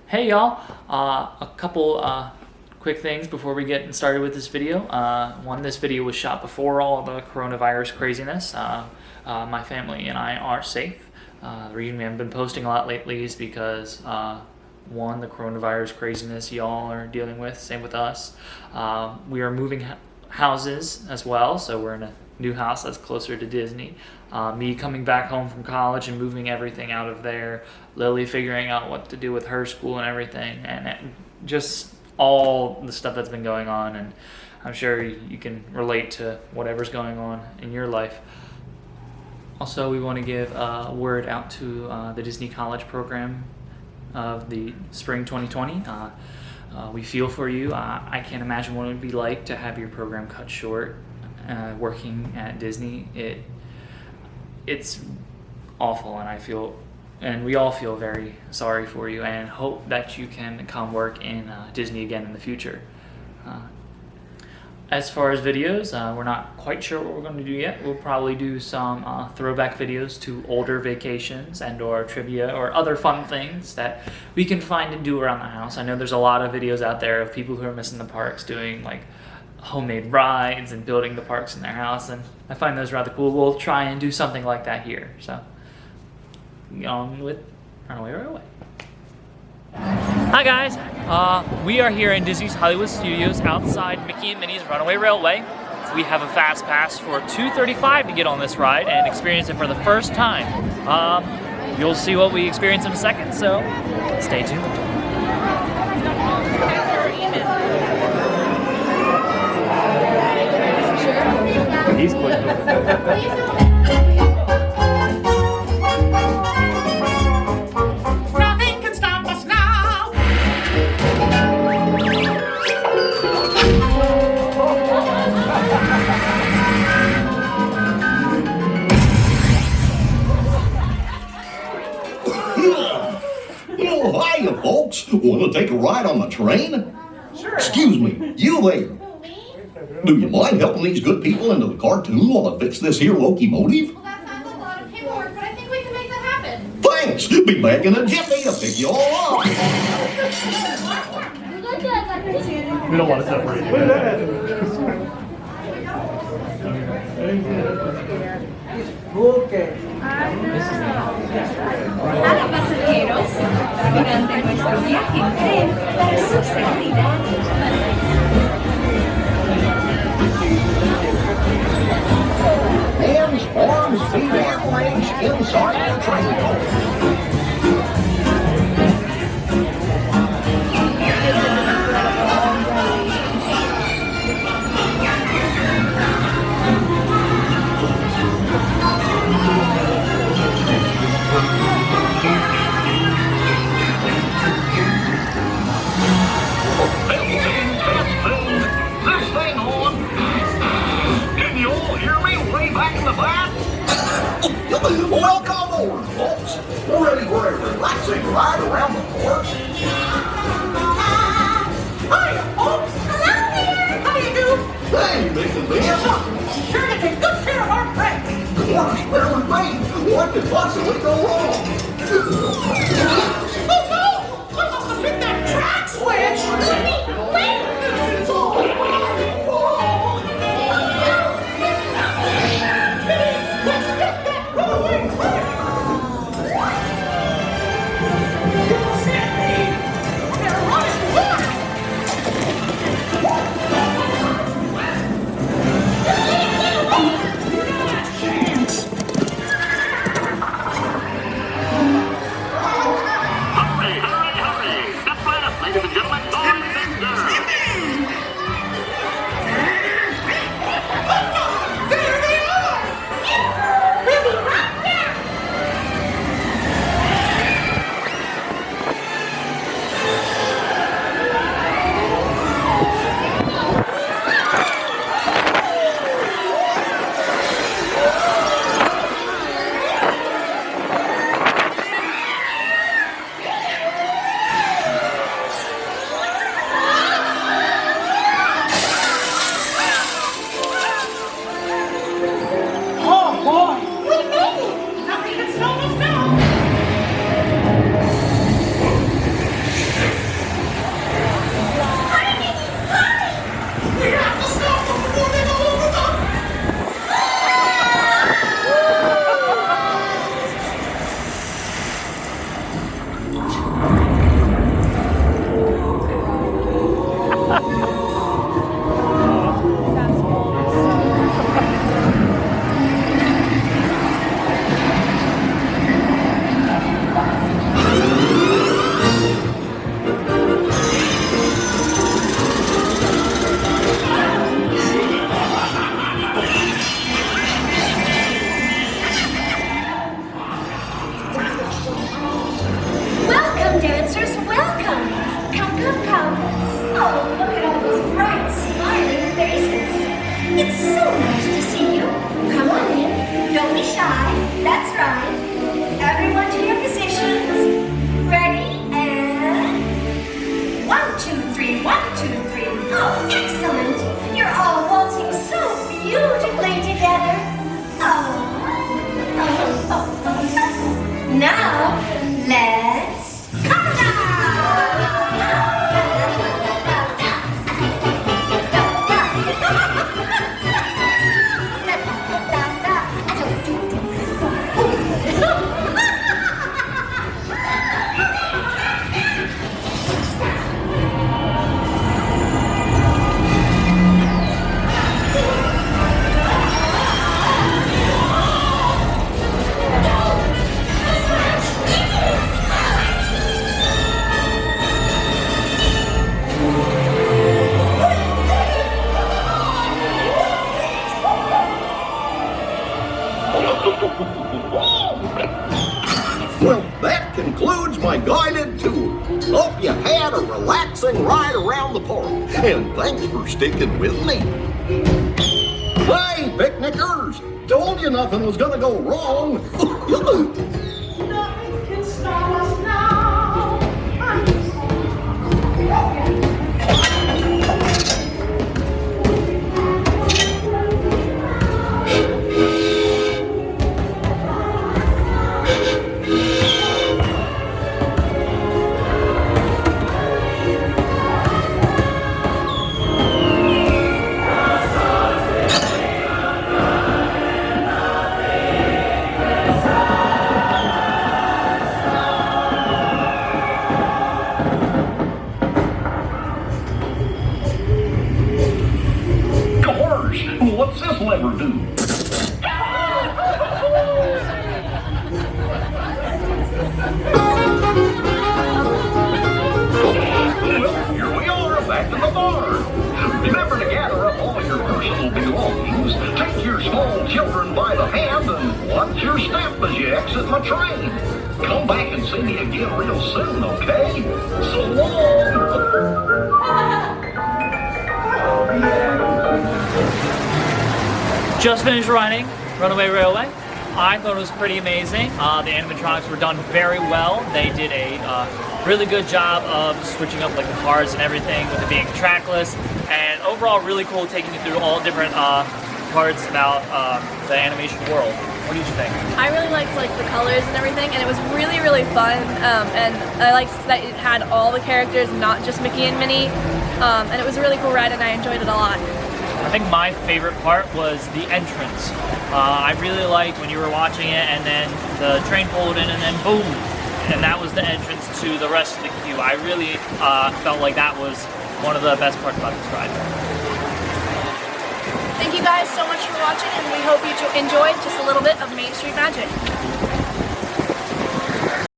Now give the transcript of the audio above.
Hey y'all, a couple quick things before we get started with this video. One, this video was shot before all the coronavirus craziness. My family and I are safe. The reason we haven't been posting a lot lately is because one, the coronavirus craziness y'all are dealing with, same with us. We are moving houses as well, so we're in a new house that's closer to Disney. Me coming back home from college and moving everything out of there, Lily figuring out what to do with her school and everything, and just all the stuff that's been going on, and I'm sure you can relate to whatever's going on in your life. Also, we want to give a word out to the Disney College program of the spring 2020. We feel for you. I can't imagine what it would be like to have your program cut short. Working at Disney, it's awful, and we all feel very sorry for you and hope that you can come work in Disney again in the future. As far as videos, we're not quite sure what we're going to do yet. We'll probably do some throwback videos to older vacations and or trivia or other fun things that we can find and do around the house. I know there's a lot of videos out there of people who are missing the parks doing like homemade rides and building the parks in their house, and I find those rather cool. We'll try and do something like that here. So, get on with Runaway. Hi guys, we are here in Disney's Hollywood Studios outside Mickey and Minnie's Runaway Railway. We have a fast pass for $2.35 to get on this ride and experience it for the first time. You'll see what we experience in a second, so stay tuned. He's quick. Nothing can stop us now. Oh, hiya, folks. Want to take a ride on the train? Sure. Excuse me, you there. Do you mind helping these good people into the cartoon while I fix this here locomotive? Well, that sounds like a lot of paperwork, but I think we can make that happen. Thanks. Be back in a jiffy to pick you all up. We don't want to separate you. Okay. Hola pasajeros, durante nuestro viaje en tren, para su seguridad. Hands, arms, feet, and legs inside the train. This thing on. Can you all hear me way back in the back? Welcome aboard, folks. We're ready for a relaxing ride around the park. Hiya, folks. Hello there. How do you do? Hey, Mick and Ben. Sure to take good care of our friends. Corner's better than me. What could possibly go wrong? Oh no! I must have hit that track switch. Wait. Let's get that runaway train. They're running back. right. Everyone to your positions. Ready, and 1, 2, 3, 1, 2, 3. Oh, excellent. You're all waltzing so beautifully together. Now, let's count Well, that concludes my guided tour. Hope you had a relaxing ride around the park, and thanks for sticking with me. Hey, picnickers! Told you nothing was gonna go wrong. Nothing can stop us now. Gosh, what's this lever do? Well, here we are, back to the barn. Remember to gather up all your personal belongings, take your small children by the hand, and watch your step as you exit my train. Come back and see me again real soon, okay? So long! Just finished riding Runaway Railway. I thought it was pretty amazing. The animatronics were done very well. They did a really good job of switching up like the cars and everything with it being trackless. And overall really cool taking you through all different parts about the animation world. What did you think? I really liked like the colors and everything, and it was really, really fun. And I liked that it had all the characters, not just Mickey and Minnie. And it was a really cool ride, and I enjoyed it a lot. I think my favorite part was the entrance. I really liked when you were watching it and then the train pulled in and then boom, and that was the entrance to the rest of the queue. I really felt like that was one of the best parts about this ride. Thank you guys so much for watching, and we hope you enjoyed just a little bit of Main Street Magic.